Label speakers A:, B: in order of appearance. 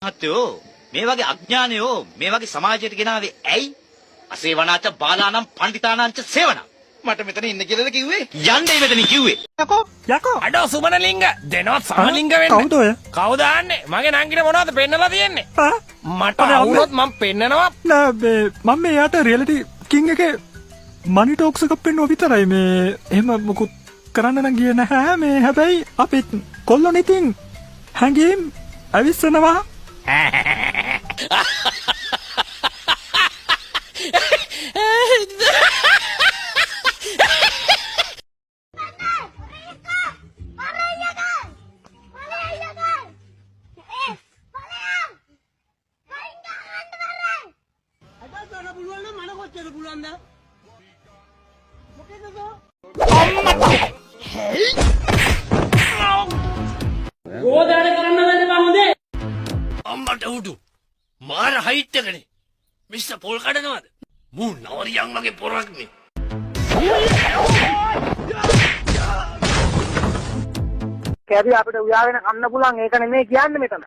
A: මහත්තයෝ මේ වගේ අඥානයෝ මේ වගේ සමාජයට ගෙනාවේ ඇයි? අසේවනාච බාලානම් පණ්ඩිතානංච සේවන. මට මෙතන ඉන්න කියලාද කිව්වේ? යන්නේ මෙතනින් කිව්වේ.
B: යකෝ
C: අඩෝ සුමනලිංග දෙනවත් සමලිංග වෙන්න.
B: කවුද ඔය?
C: කවුද ආන්නේ? මගේ නංගිට මොනවද පෙන්නලා තියෙන්නේ?
B: ආ?
C: මට අවුනොත් මම පෙන්නනවා.
B: නෑ මම මේ යාට රියැලිටි කිං එකේ මනි ටොක්ස් එකක් පෙන්නුවා විතරයි. මේ එහෙම මොකුත් කරන්න නම් ගියේ නැහැ. මේ හැබැයි අපිත් කොල්ලෝ ඉතින් හැංගීම් අවිස්සනවා.
C: අම්මට උඩු මාර හයිට් එකනේ. මිස්ටර් පොල් කඩනවද? මූ නවරියන් වගේ පොරක් මේ.
D: කැරි අපිට උයාගෙන කන්න පුළුවන් ඒක නෙමෙයි කියන්නේ මෙතන.